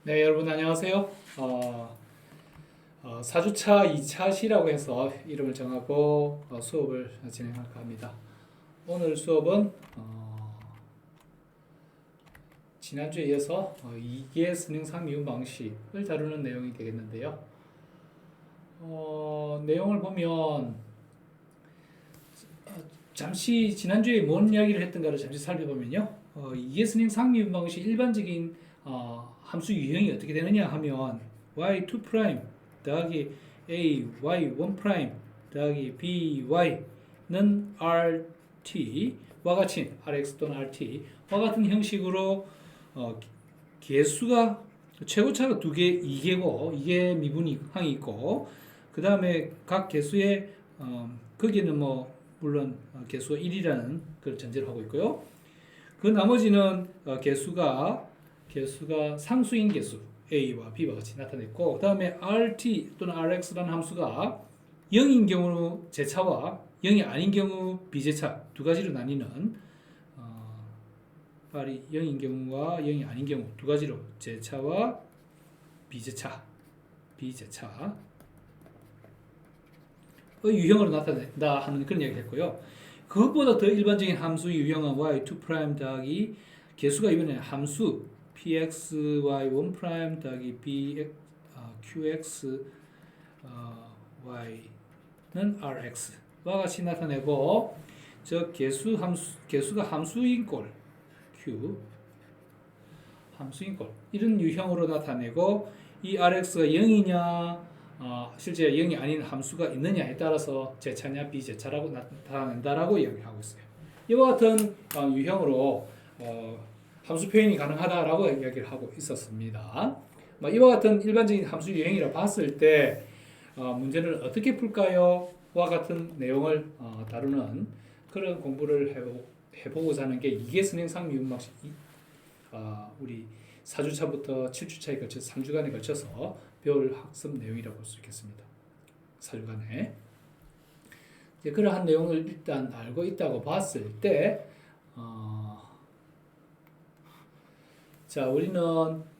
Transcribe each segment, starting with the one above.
네, 여러분 안녕하세요. 4주차 2차시라고 해서 이름을 정하고 수업을 진행할까 합니다. 오늘 수업은 지난주에 이어서 이계 선행상 미분 방식을 다루는 내용이 되겠는데요. 내용을 보면 잠시 지난주에 뭔 이야기를 했던가를 잠시 살펴보면요. 이계 선행상 미분 방식 일반적인 함수 유형이 어떻게 되느냐 하면 y2' 더하기 a y1' 더하기 by는 rt와 같이 rx 또는 rt와 같은 형식으로 개수가 최고차가 두 개, 2개고 이게 미분이 항이 있고 그 다음에 각 개수의 거기는 뭐 물론 개수가 1이라는 걸 전제로 하고 있고요. 그 나머지는 개수가 상수인 개수 a와 b와 같이 나타냈고 그 다음에 rt 또는 rx라는 함수가 0인 경우 제차와 0이 아닌 경우 비제차 두 가지로 나뉘는 발이 0인 경우와 0이 아닌 경우 두 가지로 제차와 비제차의 유형으로 나타낸다 하는 그런 이야기를 했고요. 그것보다 더 일반적인 함수의 유형은 y2' 더하기 개수가 이번에 함수 pxy1' 더하기 qxy는 rx와 같이 나타내고 저 개수가 함수인 꼴 q 함수인 꼴 이런 유형으로 나타내고 이 rx가 0이냐 실제 0이 아닌 함수가 있느냐에 따라서 제차냐 비제차라고 나타낸다라고 이야기하고 있어요. 이와 같은 유형으로 함수 표현이 가능하다라고 이야기를 하고 있었습니다. 이와 같은 일반적인 함수 유형이라 봤을 때 문제를 어떻게 풀까요? 와 같은 내용을 다루는 그런 공부를 해보고자 하는 게 이계 선행상 미분 방식 우리 4주차부터 7주차에 걸쳐서 3주간에 걸쳐서 배울 학습 내용이라고 볼 수 있겠습니다. 4주간에 그러한 내용을 일단 알고 있다고 봤을 때 자, 우리는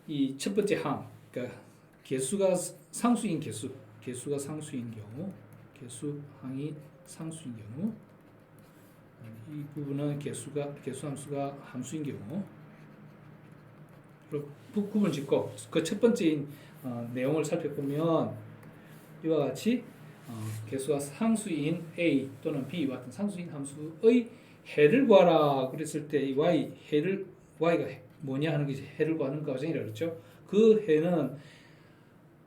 이 첫 번째 항, 그러니까 개수가 상수인 개수가 상수인 경우, 개수항이 상수인 경우, 이 부분은 개수 함수가 함수인 경우, 구분 짓고 그 첫 번째인 내용을 살펴보면 이와 같이 개수가 상수인 a 또는 b와 같은 상수인 함수의 해를 구하라 그랬을 때 이 y가 뭐냐 하는 것이 해를 구하는 과정이라고 그랬죠. 그 해는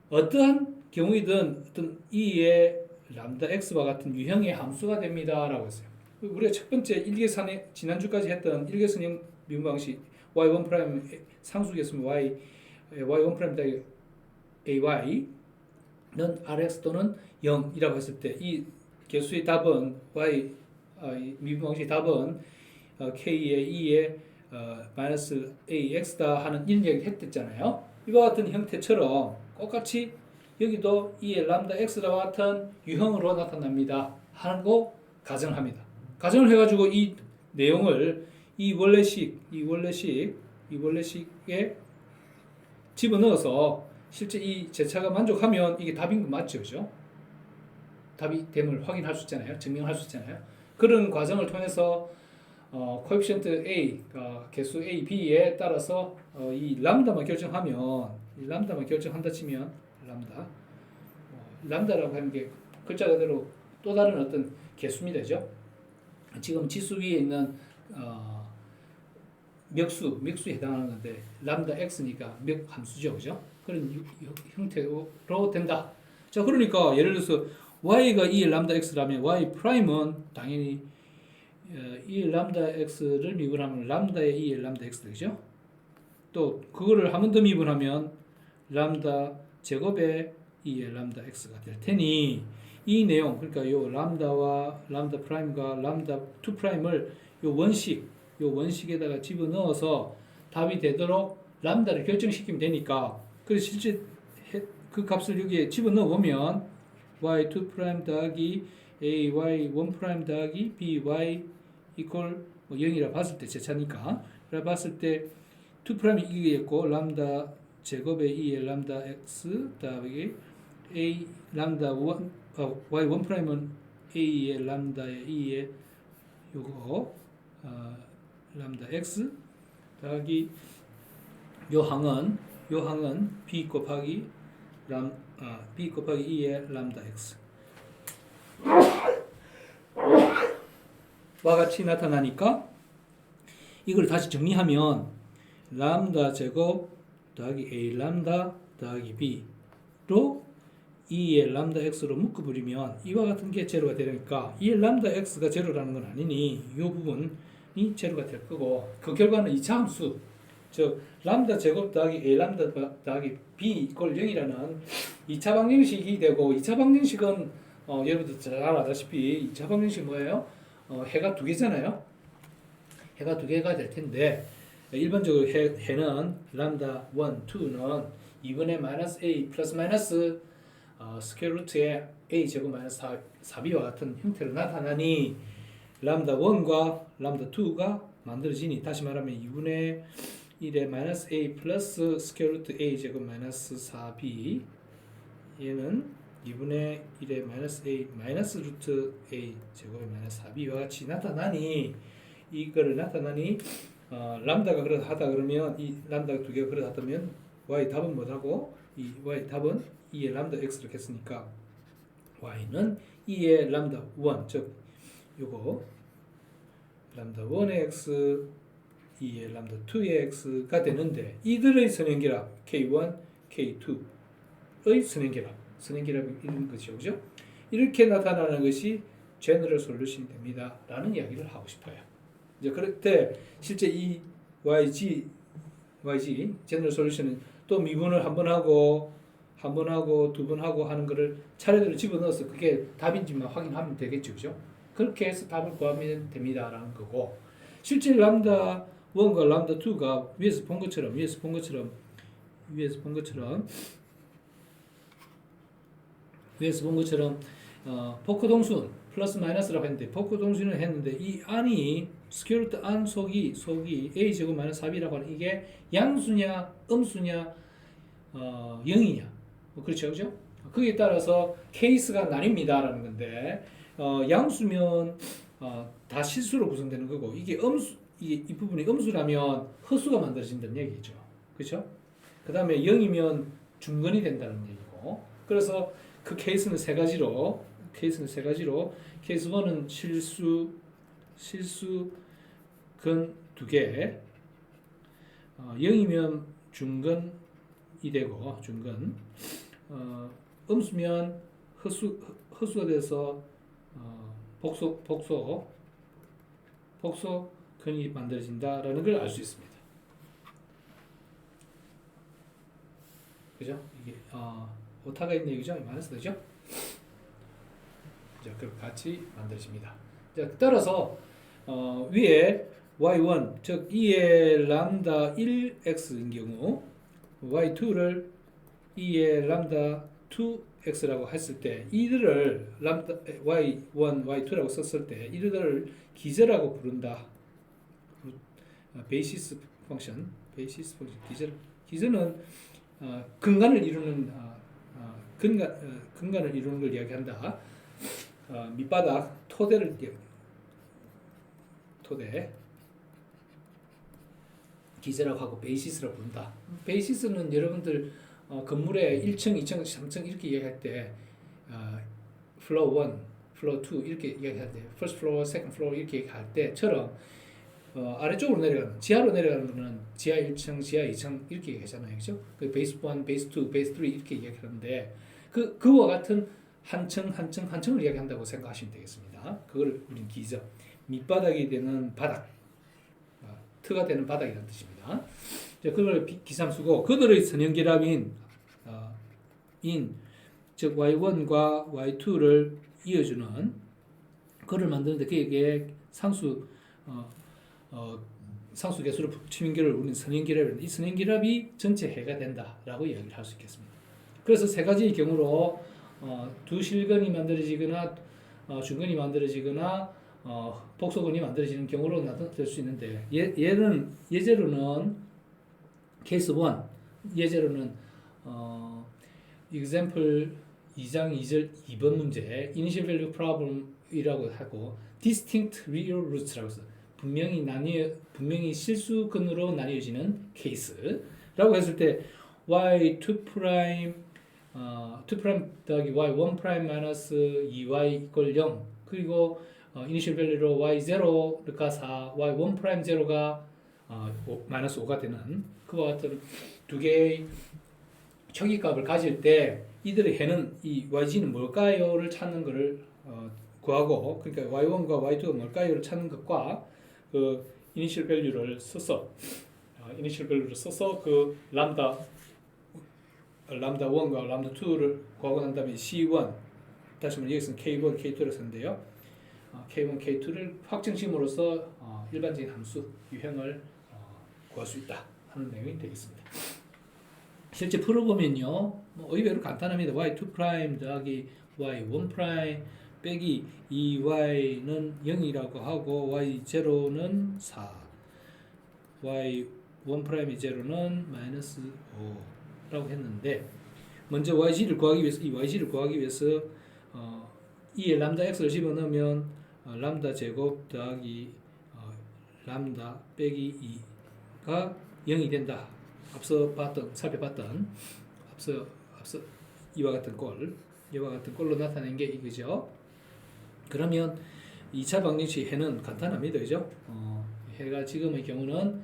어떠한 경우이든 어떤 e의 람다 x와 같은 유형의 함수가 됩니다라고 했어요. 우리가 첫 번째 일계선의 지난주까지 했던 일계선형 미분 방식 y1' 상수계수면 y1' ay는 rx 또는 0이라고 했을 때 이 개수의 답은 미분 방식의 답은 k의 2의 마이너스 ax다 하는 이런 얘기를 했댔잖아요. 이와 같은 형태처럼 똑같이 여기도 2의 람다 x와 같은 유형으로 나타납니다 하는 거 가정을 합니다. 가정을 해가지고 이 내용을 이 원래식에 집어넣어서 실제 이 제차가 만족하면 이게 답인 거 맞죠, 그죠? 답이 됨을 확인할 수 있잖아요, 증명할 수 있잖아요. 그런 과정을 통해서 코에피션트 a, 개수 a, b에 따라서 이 람다만 결정한다 치면 람다라고 하는 게 글자 그대로 또 다른 어떤 개수입니다, 그죠? 지금 지수 위에 있는 맥수에 해당하는 건데 람다 x니까 몇 함수죠, 그죠? 그런 형태로 된다. 자, 그러니까 예를 들어서 y가 2의 람다 x라면 y 프라임은 당연히 2의 람다 x를 미분하면 람다의 2의 람다 x 되죠. 또 그거를 한 번 더 미분하면 람다 제곱의 2의 람다 x가 될 테니 이 내용, 그러니까 요 람다와 람다 프라임과 람다 2 프라임을 요 원식에다가 집어넣어서 답이 되도록 람다를 결정시키면 되니까 그래서 실제 그 값을 여기에 집어넣어 보면 y2' 더하기 ay1' 더하기 by 이퀄 0이라 봤을 때 제차니까 그래 봤을 때 2'이 이기겠고 람다 제곱의 2의 람다 x 더하기 a 람다 1 y1 프라임은 a의 람다의 2의 요거 람다 x 더하기 요 항은 b 곱하기 b 곱하기 2의 람다 x 와 같이 나타나니까 이걸 다시 정리하면 람다 제곱 더하기 a 람다 더하기 b로 2의 람다 x로 묶어버리면 이와 같은 게 제로가 되니까 이 람다 x가 제로라는 건 아니니 이 부분이 제로가 될 거고 그 결과는 2차 함수 즉 람다 제곱 더하기 a 람다 더하기 b 이꼴 0이라는 2차 방정식이 되고 2차 방정식은 여러분들 잘 아다시피 2차 방정식이 뭐예요? 해가 두 개잖아요. 해가 두 개가 될 텐데 일반적으로 해는 람다 1, 2는 2분의 마이너스 a 플러스 마이너스 스퀘어 루트의 a 제곱 마이너스 4b와 같은 형태로 나타나니 람다 1과 람다 2가 만들어지니 다시 말하면 2분의 1의 마이너스 a 플러스 스퀘어 루트 a 제곱 마이너스 4b 얘는 2분의 1의 마이너스 a 마이너스 루트 a 제곱의 마이너스 4b와 같이 나타나니 이거를 나타나니 람다가 그러하다 그러면 이 람다가 두 개가 그러하다면 y 답은 뭐라고? 이 y 답은 2의 람다 x를 했으니까 y는 2의 람다 1 즉 요거 람다 1의 x 2의 람다 2의 x가 되는데 이들의 선형결합 k1, k2의 선형결합이 이런 것이죠. 그죠? 이렇게 나타나는 것이 제너럴 솔루션이 됩니다. 라는 이야기를 하고 싶어요. 이제 그럴 때 실제 이 YG 제너럴 솔루션은 또 미분을 한 번 하고 두 번 하고 하는 거를 차례대로 집어넣어서 그게 답인지만 확인하면 되겠죠. 그죠? 그렇게 해서 답을 구하면 됩니다. 라는 거고 실제 람다 1과 람다 2가 위에서 본 것처럼 복호 동순 플러스 마이너스라고 했는데 복호 동순을 했는데 이 안이 스퀘어 루트 안 속이 a 제곱 마이너스 4b라고 하는 이게 양수냐 음수냐 0이냐 그렇죠. 거기에 따라서 케이스가 나뉩니다라는 건데 양수면 다 실수로 구성되는 거고 이게 이 부분이 음수라면 허수가 만들어진다는 얘기죠. 그렇죠? 그 다음에 0이면 중근이 된다는 얘기고 그래서 그 케이스는 세 가지로 케이스 1은 실수 근 2개 0이면 중근이 되고 중근 음수면 허수가 돼서 복소 근이 만들어진다라는 걸 알 수 있습니다. 그죠? 이게 오타가 있는 얘기죠? 마이너스 되죠? 자, 그럼 같이 만들어집니다. 자, 따라서 위에 y1 즉 2의 람다 1x인 경우 y2를 2의 람다 2x라고 했을 때 이들을 람다 y1, y2라고 썼을 때 이들을 기저라고 부른다. 베이시스 펑션 기저는 근간을 이루는 근간을 이루는 걸 이야기한다. 밑바닥 토대 기저라고 하고 베이시스라고 부른다. 베이시스는 여러분들 건물에 1층, 2층, 3층 이렇게 이야기할 때 플로어 1, 플로어 2 이렇게 이야기할 때 first floor, second floor 이렇게 얘기할 때처럼 아래쪽으로 내려가는 지하로 내려가는 거는 지하 1층, 지하 2층 이렇게 얘기하잖아요. 그죠? 그 베이스 1, 베이스 2, 베이스 3 이렇게 이야기하는데 그와 같은 한 층을 이야기한다고 생각하시면 되겠습니다. 그걸 우린 기저 밑바닥이 되는 바닥 트가 되는 바닥이라는 뜻입니다. 자, 그걸 기삼수고 그들의 선형결합인 즉 y1과 y2를 이어주는 그를 만드는데 그에게 상수 개수를 붙이는 결을 우리는 선형결합인데 이 선형결합이 전체 해가 된다라고 이야기를 할 수 있겠습니다. 그래서 세 가지의 경우로 두 실근이 만들어지거나 중근이 만들어지거나 복소근이 만들어지는 경우로 나타낼 수 있는데 예제로는 케이스 1 예제로는 example 2장 2절 2번 문제 initial value problem이라고 하고 distinct real roots라고 해서 분명히 실수근으로 나뉘어지는 케이스라고 했을 때 y2 프라임 2 프라임 더하기 y1 프라임 마이너스 2y 이퀄 0 그리고 이니셜 밸류로 y0가 4 y1 프라임 0가 마이너스 5가 되는 그와 같은 두 개의 초기값을 가질 때 이들의 해는 이 yg는 뭘까요를 찾는 것을 구하고 그러니까 y1과 y2가 뭘까요를 찾는 것과 그 이니셜 밸류를 써서 그 람다 1과 람다 2를 구하고 난 다음에 c1 다시 말해 여기서는 k1, k2를 쓰는데요. k1, k2를 확정심으로써 일반적인 함수 유형을 구할 수 있다 하는 내용이 되겠습니다. 실제 풀어보면요, 뭐 의외로 간단합니다. y2 프라임 더하기 y1 프라임 빼기 2y는 0이라고 하고 y0는 4, y1 프라임이 0는 마이너스 5라고 했는데 먼저 yg를 구하기 위해서 이 yg를 구하기 위해서 이에 람다 x를 집어넣으면 람다 제곱 더하기 람다 빼기 2가 0이 된다. 앞서 살펴봤던 이와 같은 꼴로 나타낸 게 이거죠. 그러면 2차 방정식 해는 간단합니다. 그죠? 해가 지금의 경우는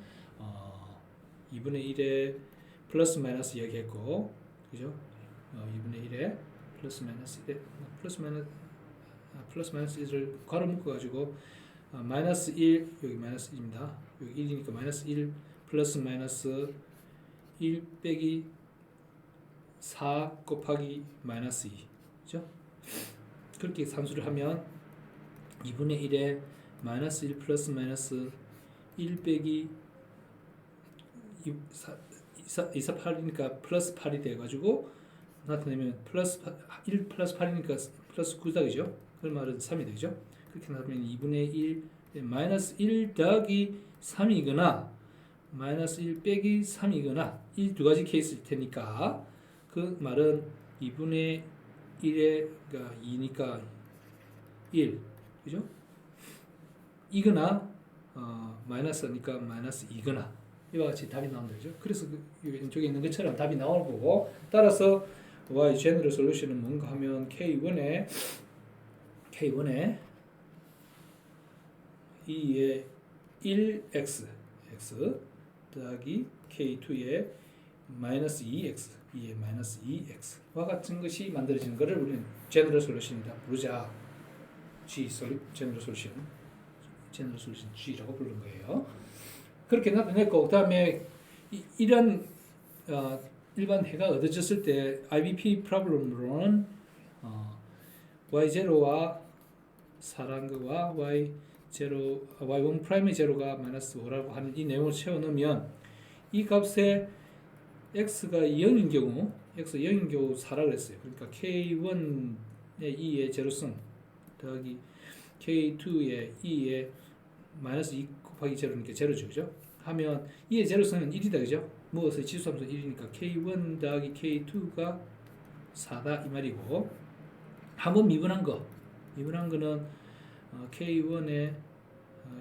2분의 1에 플러스 마이너스 이야기했고, 그죠? 2분의 1에 플러스 마이너스 1을 괄호 묶어가지고 마이너스 1 여기 마이너스 1입니다. 여기 1이니까 마이너스 1 플러스 마이너스 1 빼기 4 곱하기 마이너스 2 그죠? 그렇게 산수를 하면 2분의 1에 마이너스 1 플러스 마이너스 1 빼기 2, 4, 8이니까 플러스 8이 돼가지고 나타내면1 플러스 8이니까 플러스 9다 그죠? 그 말은 3이 되죠? 그렇게 나타내면 2분의 1 마이너스 1 더하기 3이거나 마이너스 1 빼기 3이거나 이 두 가지 케이스일 테니까 그 말은 2분의 1에 2니까 1 그죠? 이거나 마이너스니까 마이너스 2거나 이와 같이 답이 나온다 그죠? 그래서 왼쪽에 있는 것처럼 답이 나올 거고 따라서 y 제너럴 솔루션은 뭔가 하면 k1에 2에 1x 더하기 k2에 마이너스 2x 2에 마이너스 2x와 같은 것이 만들어지는 것을 우리는 제너럴 솔루션이다 부르자. 제너럴 솔루션 G라고 부르는 거예요. 그렇게 나타냈고 그 다음에 이런 일반 해가 얻어졌을 때 IBP 프로블럼으로는 y0와 4라는 거와 y1 프라임의 제로가 마이너스 5라고 하는 이 내용을 채워넣으면 이 값에 x가 0인 경우 4라고 했어요. 그러니까 k1의 2의 제로성 더하기 k2의 2의 마이너스 2 곱하기 제로니까 제로죠. 그죠? 하면 2의 제로성은 1이다. 그죠? 무엇의 지수함수 1이니까 k1 더하기 k2가 4다 이 말이고 한번 미분한 거는 k1의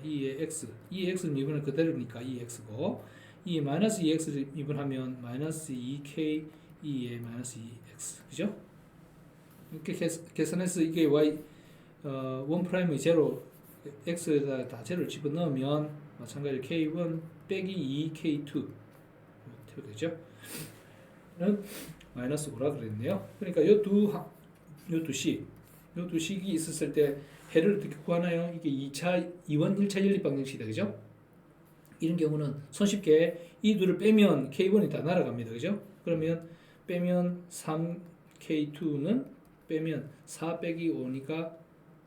2의 x 2의 x를 미분은 그대로니까 2x고 2의 마이너스 2x를 미분하면 마이너스 2k 2의 마이너스 2x 그죠? 이렇게 계산해서 이게 y 1 프라임의 제로 x에다 다 제로를 집어넣으면 마찬가지로 k1 빼기 2k2 되죠? 는 마이너스 5라 그랬네요. 그러니까 요 두 식이 있었을 때 해를 어떻게 구하나요? 이게 1차 연립 방정식이다. 그죠? 이런 경우는 손쉽게 이 둘을 빼면 k1이 다 날아갑니다. 그죠? 그러면 빼면 3k2는 빼면 4 빼기 5니까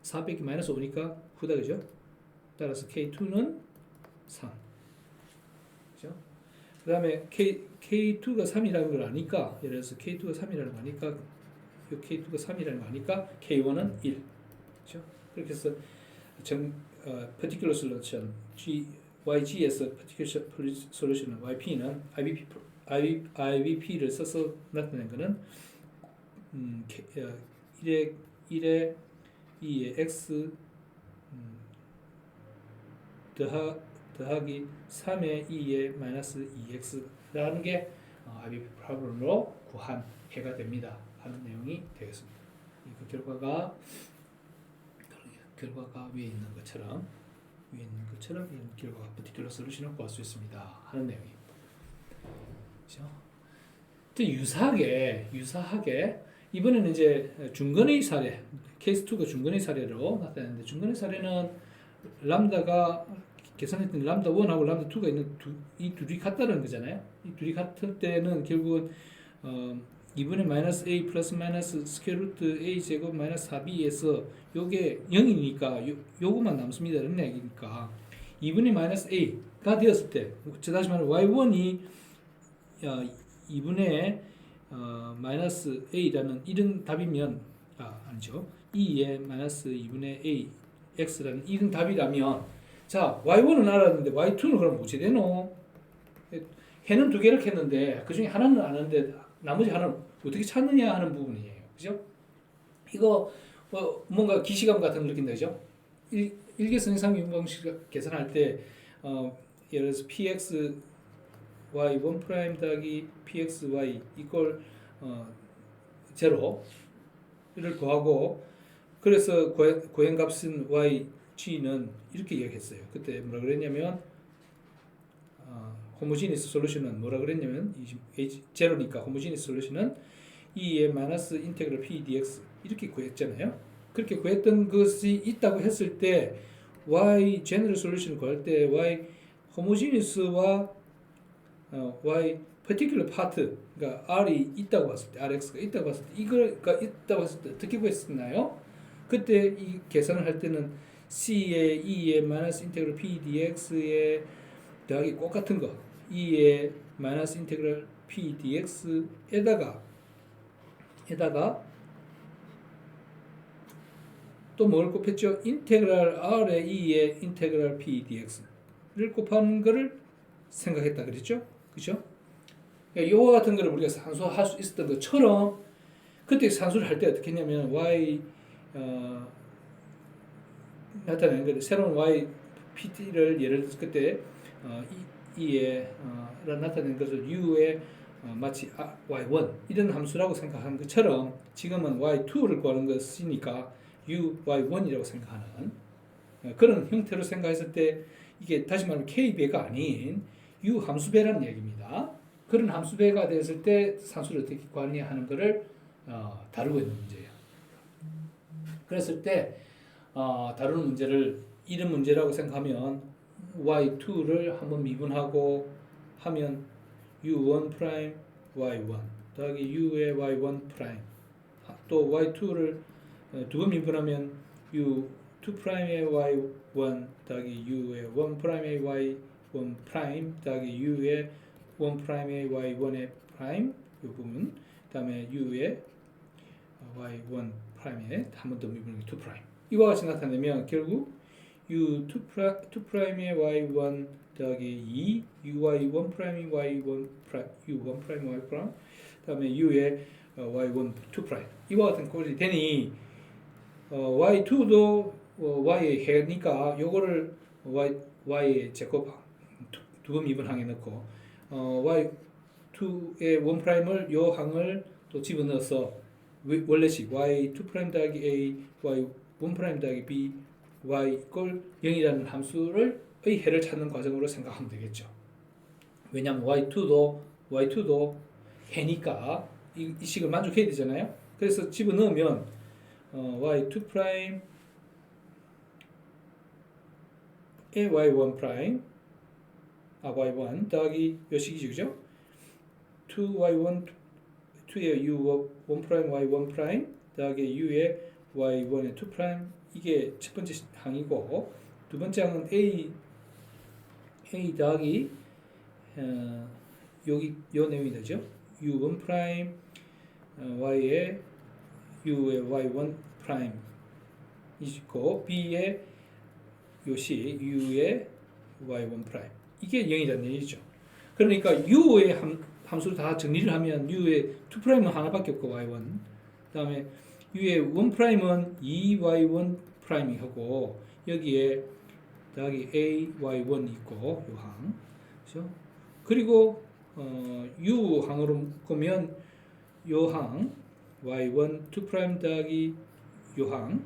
4 빼기 마이너스 5니까 9다. 그죠? 따라서 k2는 3. 그죠? 그 다음에 k2가 3이라는 걸 아니까 예를 들어서 k2가 3이라는 거 아니까 k2가 3이라는 거 아니까 k1은 1. 그죠? 그렇게 해서 particular solution YG에서 particular solution YP는 IBP IVP를 써서 나타낸 거는 1의 2의 x 더하기 3의 2의 마이너스 2x라는 게 IVP 프로블럼으로 구한 해가 됩니다 하는 내용이 되겠습니다. 그 결과가 위에 있는 것처럼 이런 결과가 particular solution을 구할 수 있습니다 하는 내용입니다. 그렇죠? 유사하게 이번에는 이제 중근의 사례 케이스 2가 중근의 사례로 나타났는데 중근의 사례는 람다가 계산했더니 람다 1하고 람다 2가 있는 이 둘이 같다는 거잖아요. 이 둘이 같을 때는 결국은 2분의 마이너스 a 플러스 마이너스 스퀘어 루트 a 제곱 마이너스 4b에서 요게 0이니까 요거만 남습니다. 이런 얘기니까 2분의 마이너스 a가 되었을 때 다시 말해 y1이 2분의 마이너스 a라는 이런 답이면 아니죠. 2의 마이너스 2분의 a x라는 이런 답이라면 자 y1은 알았는데 y2는 그럼 어찌 되노? 해는 두 개를 했는데 그 중에 하나는 아는데 나머지 하나는 어떻게 찾느냐 하는 부분이에요. 그죠? 이거 뭔가 기시감 같은 거 느낀다. 그죠? 일개선 이상 방식 계산할 때 예를 들어서 px y 1 프라임 더하기 pxy 이퀄 제로를 구하고 그래서 고행값은 yg는 이렇게 이야기했어요. 그때 뭐라 그랬냐면 호모지니스 솔루션은 뭐라 그랬냐면 제로니까 호모지니스 솔루션은 2의 마이너스 인테그럴 p dx 이렇게 구했잖아요. 그렇게 구했던 것이 있다고 했을 때 y 제너럴 솔루션을 구할 때 y 호모지니스와 y particular part 그러니까 r이 있다고 봤을 때 rx가 있다고 봤을 때 이거가 있다고 봤을 때 어떻게 구했었나요? 그때 이 계산을 할 때는 c의 2의 마이너스 인테그럴 p dx의 더하기 꼭 같은 거 2의 마이너스 인테그럴 p dx에다가 또 뭘 곱했죠? 인테그랄 r의 2의 인테그랄 p dx를 곱하는 거를 생각했다 그랬죠? 그죠? 그러니까 이와 같은 거를 우리가 산수할 수 있었던 것처럼 그때 산수를 할 때 어떻게 했냐면 y 나타내는 거를 새로운 y pt를 예를 들어서 그때 e에 나타낸 것을 u의 마치 y1 이런 함수라고 생각하는 것처럼 지금은 y2를 구하는 것이니까 uy1이라고 생각하는 그런 형태로 생각했을 때 이게 다시 말하면 k배가 아닌 u 함수배라는 얘기입니다. 그런 함수배가 됐을 때 산수를 어떻게 구하느냐 하는 것을 다루고 있는 문제예요. 그랬을 때 다루는 문제를 이런 문제라고 생각하면 y2를 한번 미분하고 하면 u1 프라임 y1 더하기 u의 y1 프라임 또 y2를 두 번 미분하면 u2 프라임의 y1 더하기 u의 1 프라임의 y1 프라임 더하기 u의 1 프라임의 y1의 프라임 이 부분 그다음에 u의 y1 프라임에 한 번 더 미분하기 2 프라임 이와 같이 나타내면 결국 u2 프라임의 y1 더하기 2 uy1 프라임의 y1 프라임 u1 프라임 y 프라임 그다음에 u의 y1 2 프라임 이와 같은 꼴이 되니 y2도 y의 해니까 요거를 y의 제곱 두 번 미분항에 넣고 y2의 1 프라임을 요 항을 또 집어넣어서 원래식 y2 프라임 더하기 a y1 프라임 더하기 b y 이꼴 0이라는 함수의 해를 찾는 과정으로 생각하면 되겠죠. 왜냐하면 y2도 해니까 이 식을 만족해야 되잖아요. 그래서 집어넣으면 y2 프라임의 y1 프라임 y1 더하기 요 식이죠. 그죠? 2y1 2의 u1 프라임 y1 프라임 더하기 u의 y1의 2 프라임 이게 첫 번째 항이고 두 번째 항은 a 더하기 여기 요 내용이 되죠. u1 프라임 y의 u의 y1 프라임 있고 b의 요시 u의 y1 프라임 이게 0이라는 얘기죠. 그러니까 u의 함수를 다 정리를 하면 u의 2'은 하나밖에 없고 y1. 그다음에 u의 1'은 2y1' 하고 여기에 더하기 a y1 있고 요 항. 그렇죠? 그리고 u 항으로 묶으면 요 항 y1 2' 더하기 요 항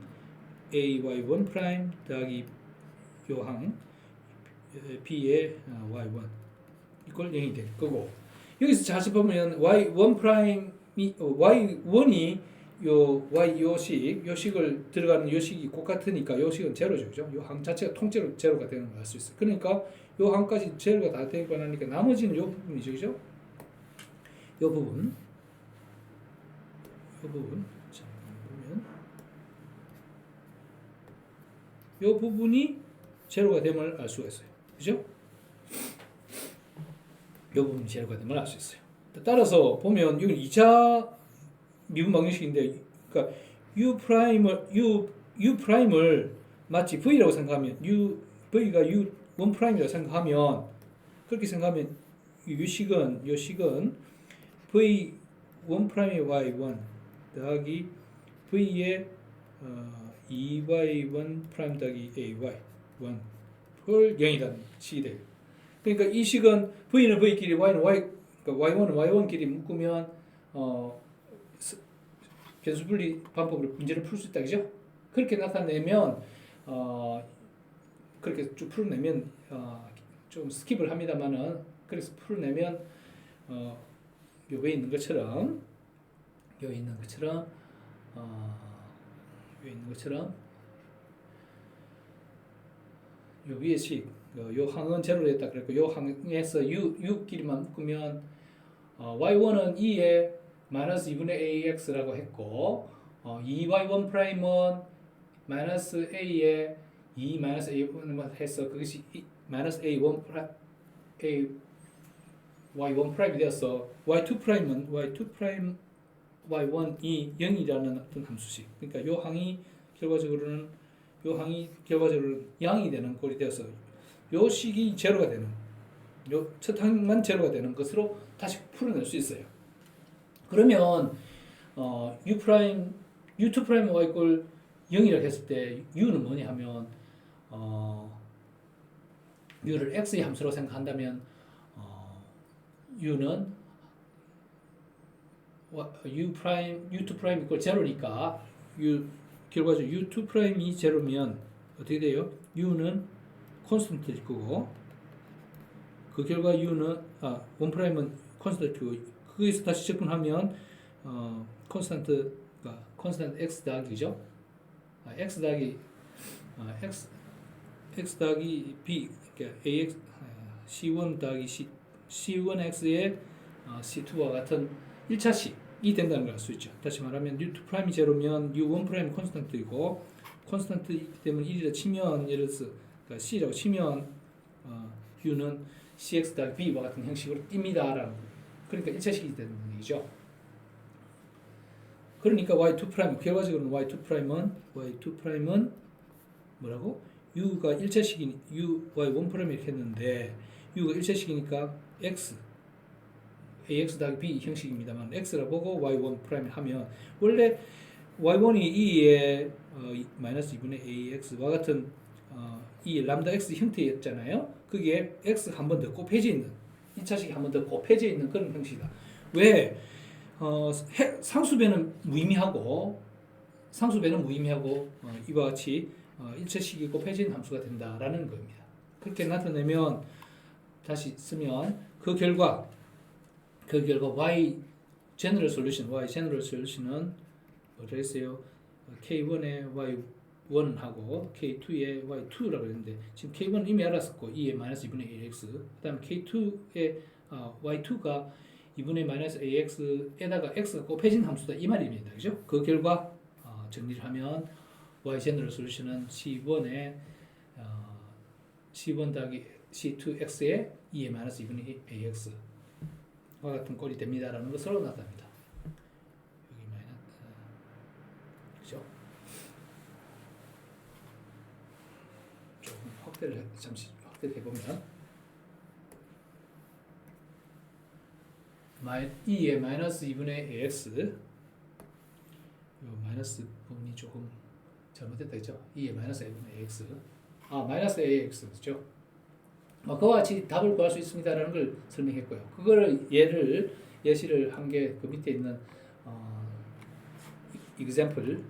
a y1' 더하기 요 항 b의 y1 이걸 0이 될 거고 여기서 자주 보면 y1'이 y1이 요 y 요식을 들어가는 요식이 똑같으니까 요식은 제로죠, 그죠? 요 항 자체가 통째로 제로가 되는 걸 알 수 있어요. 그러니까 요 항까지 제로가 다 되고 나니까 나머지는 요 부분이죠, 그죠? 요 부분, 자 보면 요 부분이 제로가 됨을 알 수가 있어요, 그죠? 요 부분이 제로가 됨을 알 수 있어요. 따라서 보면 이건 2차 미분 방정식인데, 그러니까 u 프라임을 마치 v라고 생각하면 v가 u1'이라고 생각하면 그렇게 생각하면 요 식은 v1'의 y1 더하기 v의 2y1' 더하기 ay1 을 0이라는 식이 돼요. 그러니까 이 식은 v는 v끼리 y는 y, 그러니까 y1은 y1끼리 묶으면 변수 분리 방법으로 문제를 풀 수 있다, 그죠? 그렇게 나타내면 그렇게 쭉 풀어내면 좀 스킵을 합니다만은 그래서 풀어내면 요에 있는 것처럼 요 있는 것처럼 요 위에 식 요 항은 제로로 했다 그랬고 요 항에서 u끼리만 묶으면 y1은 2에 마이너스 2분의 ax라고 했고 2y1'은 마이너스 a에 2 마이너스 a1 해서 그것이 마이너스 a1 a y1'이 되어서 y2'은 y1이 0이라는 어떤 함수식. 그러니까 요 항이 결과적으로는 0이 되는 꼴이 되어서 요 식이 제로가 되는 요 첫 항만 제로가 되는 것으로 다시 풀어낼 수 있어요. 그러면 u2'y 이꼴 0이라고 했을 때 u는 뭐냐 하면 u를 x의 함수로 생각한다면 u는 u2' 이꼴 제로니까 결과적으로 u2'이 제로면 어떻게 돼요? u는 콘스턴트일 거고 그 결과 u는 1'은 콘스턴트고 거기서 다시 적분하면 콘스턴트가 콘스턴트 x 더하기죠. x 더하기 x 더하기 b 그러니까 ax c1 더하기 c1x의 c2와 같은 1차식이 된다는 걸 알 수 있죠. 다시 말하면 u2'이 제로면 u1' 콘스턴트이고 콘스턴트이기 때문에 1이라 치면 예를 들어서 그러니까 c라고 치면 u는 cx 더하기 b와 같은 형식으로 띕니다라는 거. 그러니까 1차식이 되는 얘기죠. 그러니까 y2' 결과적으로는 y2'은 뭐라고? u가 1차식이 y1' 이렇게 했는데 u가 1차식이니까 ax 더하기 b 형식입니다만 x라 보고 y1' 하면 원래 y1이 2의 마이너스 2분의 ax와 같은 이 람다 x 형태였잖아요. 그게 x 한 번 더 곱해져 있는 2차식이 한 번 더 곱해져 있는 그런 형식이다. 왜? 상수배는 무의미하고 이와 같이 1차식이 곱해진 함수가 된다라는 겁니다. 그렇게 나타내면 다시 쓰면 그 결과 y 제너럴 솔루션은 뭐라 했어요? k1에 y1하고 k2에 y2라고 했는데 지금 k1은 이미 알았었고 2에 마이너스 2분의 ax 그 다음에 k2에 y2가 2분의 마이너스 ax에다가 x가 곱해진 함수다 이 말입니다. 그죠? 그 결과 정리를 하면 y 제너럴 솔루션은 c1에 c1 더하기 c2x에 2의 마이너스 2분의 ax와 같은 꼴이 됩니다라는 것으로 나타납니다. 여기 마이너스 그죠? 조금 확대를 해보면 2의 마이너스 2분의 ax, 요 마이너스 부분이 조금 잘못됐다 했죠. 2의 마이너스 2분의 ax, 마이너스 ax죠. 그와 같이 답을 구할 수 있습니다라는 걸 설명했고요. 그거를 예시를 한 게 그 밑에 있는 example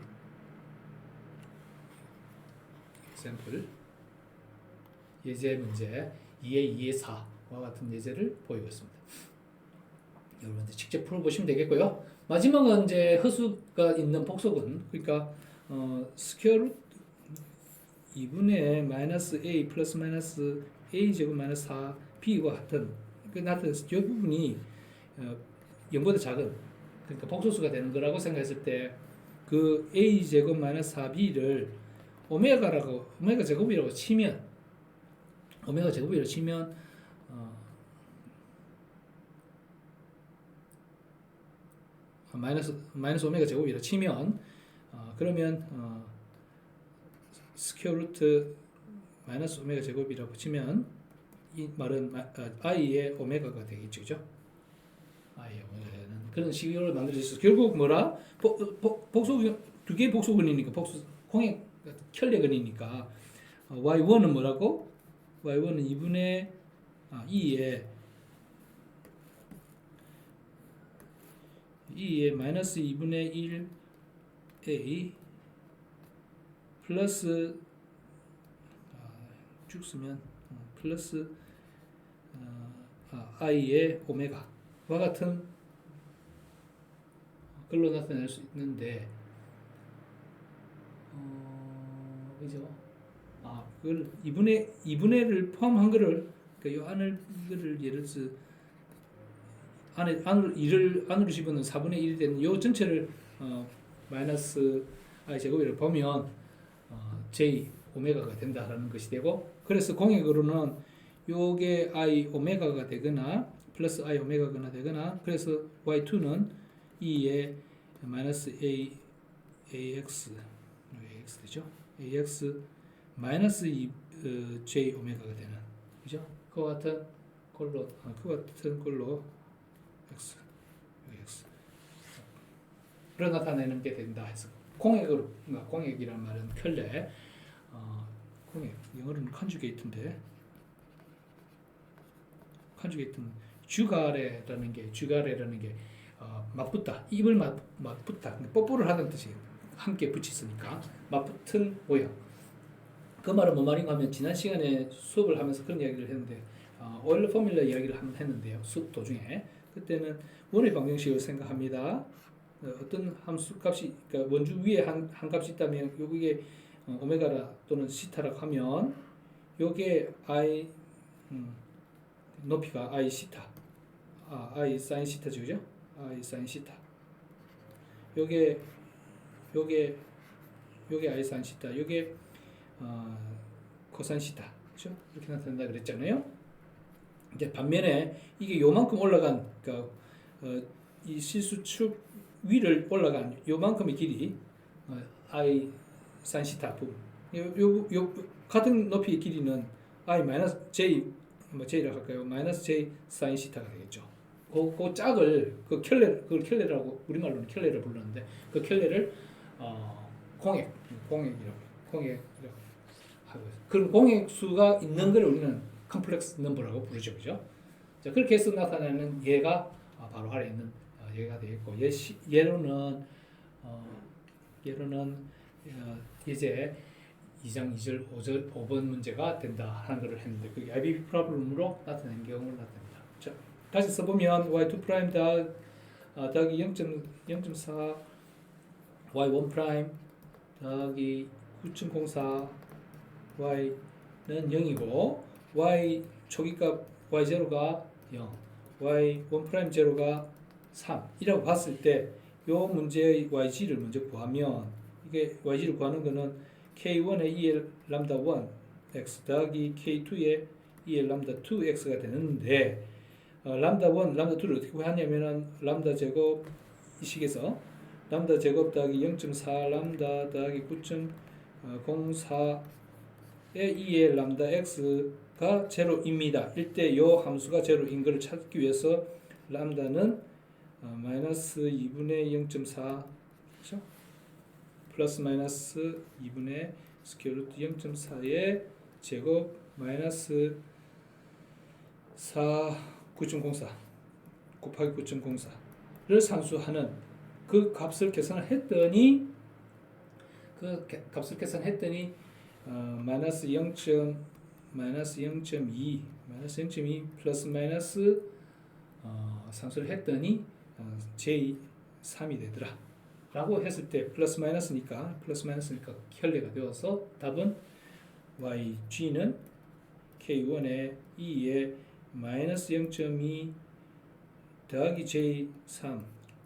예제 문제 2의 2의 4와 같은 예제를 보이고 있습니다. 여러분들 직접 풀어보시면 되겠고요. 마지막은 이제 허수가 있는 복속은, 그러니까 스퀘어 루트 2분의 마이너스 a 플러스 마이너스 a 제곱 마이너스 4b와 같은 나타났을 때 이 부분이 0보다 작은, 그러니까 복소수가 되는 거라고 생각했을 때 그 a 제곱 마이너스 4b를 오메가 제곱이라고 치면 마이너스 오메가 제곱이라고 치면 그러면 스퀘어 루트 마이너스 오메가 제곱이라고 치면 이 말은 i의 오메가가 되겠죠, 그죠? i의 오메가 되는 그런 식으로 만들어졌어. 결국 뭐라? 복소 두 개의 복소근이니까 공의 켤레근이니까 y1은 뭐라고? y1은 2분의 2의 마이너스 2분의 1 a 플러스 쭉 쓰면 플러스 i의 오메가와 같은 걸로 나타낼 수 있는데 그죠? 그걸 2분의를 포함한 거를 그러니까 요 안을 이거를 예를 들어서 안으로 집어넣은 4분의 1이 되는 요 전체를 마이너스 i 제곱을 보면 j 오메가가 된다라는 것이 되고, 그래서 공역으로는 요게 i 오메가가 되거나 플러스 i 오메가가 되거나, 그래서 y2는 2의 마이너스 ax 되죠. ax 마이너스 j 오메가가 되는, 그죠? 그와 같은 걸로 x로 나타내는 게 된다 해서 공역이란 말은 켤레, 공역 영어로는 컨주게이트인데, 컨주게이트는 주가래라는 게 맞붙다, 입을 맞붙다, 뽀뽀를 하는 뜻이 함께 붙였으니까 맞붙은 모양. 그 말은 뭐 말인가 하면 지난 시간에 수업을 하면서 그런 이야기를 했는데 오일러 포뮬러 이야기를 한번 했는데요. 수업 도중에 그때는 원의 방정식을 생각합니다. 어떤 함수 값이, 그러니까 원주 위에 한 값이 있다면 요게 오메가라 또는 시타라고 하면 요게 i 높이가 i 시타, i 사인 시타죠, 그죠? i 사인 시타. 요게 i 사인 시타, 요게 코사인 시타, 그죠? 이렇게 나타난다 그랬잖아요. 이제 반면에 이게 요만큼 올라간, 그러니까 이 실수축 위를 올라간 요만큼의 길이 i 사인 시타 부분, 요 같은 높이의 길이는 i 마이너스 j j라고 할까요? 마이너스 j 사인 시타가 되겠죠. 그 짝을 그걸 켤레라고 우리말로는 켤레를 불렀는데 그 켤레를 공액이라고 하고, 그런 공액수가 있는 걸 우리는 컴플렉스 넘버라고 부르죠, 그죠? 자, 그렇게 해서 나타내는 얘가 바로 아래 있는 얘가 되겠고, 예로는 예제 2장 2절 5번 문제가 된다 하는 것을 했는데 그게 IBP 프로블럼으로 나타낸 경우를 나타냅니다. 자, 다시 써보면 y2' 더하기 0.4 y1' 더하기 9.04 y는 0이고 y 초기값 y0가 0 y1' 제로가 3이라고 봤을 때 요 문제의 yg를 먼저 구하면, 이게 yg를 구하는 거는 k1의 2의 람다 1 x 더하기 k2의 2의 람다 2 x가 되는데 람다 1, 람다 2를 어떻게 구하냐면은 람다 제곱 이 식에서 람다 제곱 더하기 0.4 람다 더하기 9.04의 2의 람다 x가 제로입니다. 이때 요 함수가 제로인 것을 찾기 위해서 람다는 마이너스 2분의 0.4 그렇죠? 플러스 마이너스 2분의 스퀘어 루트 0.4의 제곱 마이너스 9.04 곱하기 9.04를 산수하는 그 값을 계산을 했더니 마이너스 0.2 플러스 마이너스 산수를 했더니 J3이 되더라 라고 했을 때 플러스 마이너스니까 현례가 되어서 답은 YG는 K1의 2의 마이너스 0.2 더하기 J3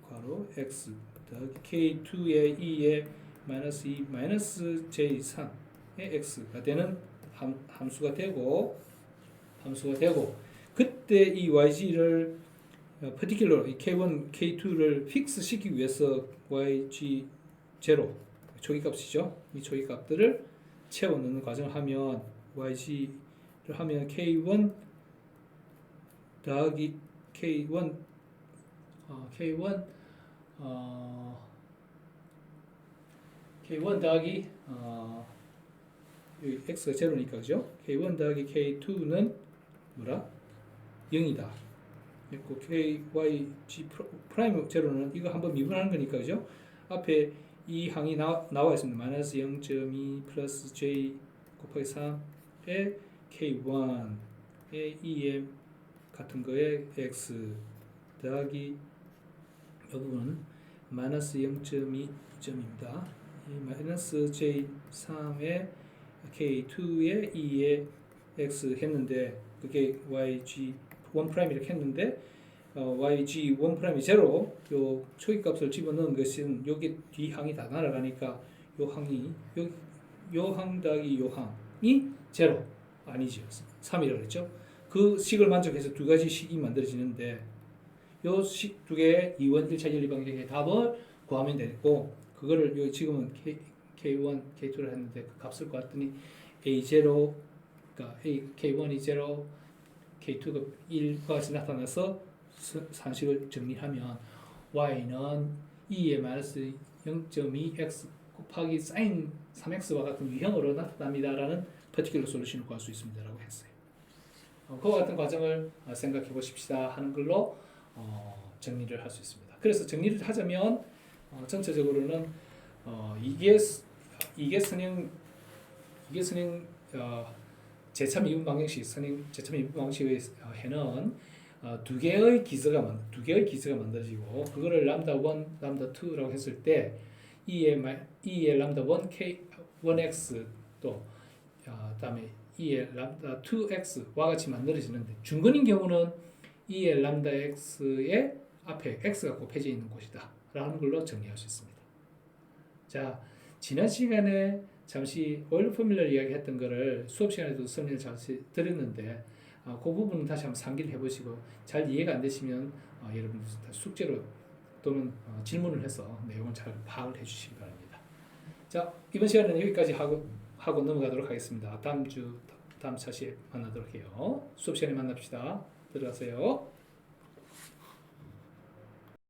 괄호 X 더하기 K2의 2의 마이너스 2 마이너스 J3의 X가 되는 함수가 되고 그때 이 YG를 particular K1, K2를 픽스 시키기 위해서 YG 제로 초기값이죠. 이 초기값들을 채워 넣는 과정을 하면 YG를 하면 K1 더하기 K1 더하기 여기 X가 제로니까 그죠? K1 더하기 K2는 뭐라? 0이다. 그리고 KYG 프라임 제로는 이거 한번 미분하는 거니까 그죠? 앞에 이 항이 나와 있습니다. 마이너스 0.2 플러스 J 곱하기 3의 K1의 2의 같은 거에 X 더하기 이 부분은 마이너스 0.2점입니다. 이 마이너스 J3의 K2의 2의 X 했는데 그게 YG 1' 이렇게 했는데 YG 1'이 제로 요 초기값을 집어넣은 것은 여기 뒤 항이 다 날아가니까 요 항이 요 항 더하기 요 항이 제로 아니죠. 3이라고 그랬죠. 그 식을 만족해서 두 가지 식이 만들어지는데 요 식 두 개의 2원 1차 연립 방정의 답을 구하면 되고 그거를 여기 지금은 K1, K2를 했는데 그 값을 구했더니 A0 그러니까 K1이 0 K2가 1과 같이 나타나서 산식을 정리하면 Y는 2의 마이너스 0.2x 곱하기 사인 3x와 같은 유형으로 나타납니다 라는 particular solution을 구할 수 있습니다 라고 했어요. 그와 같은 과정을 생각해 보십시다 하는 걸로 정리를 할 수 있습니다. 그래서 정리를 하자면 전체적으로는 이게 선행 제참 이분 방정식 제참 이분 방정식의 해는 두 개의 기저가 만들어지고 그거를 람다 1, 람다 2라고 했을 때 2의 람다 1 1x 또 다음에 2의 람다 2x와 같이 만들어지는데 중근인 경우는 2의 람다 x의 앞에 x가 곱해져 있는 곳이다 라는 걸로 정리할 수 있습니다. 자, 지난 시간에 잠시 오일러 포뮬러를 이야기했던 거를 수업 시간에도 설명을 잠시 드렸는데 그 부분은 다시 한번 상기를 해보시고 잘 이해가 안 되시면 여러분 숙제로 또는 질문을 해서 내용을 잘 파악을 해주시기 바랍니다. 자, 이번 시간에는 여기까지 하고 넘어가도록 하겠습니다. 다음 차시에 만나도록 해요. 수업 시간에 만납시다. 들어가세요.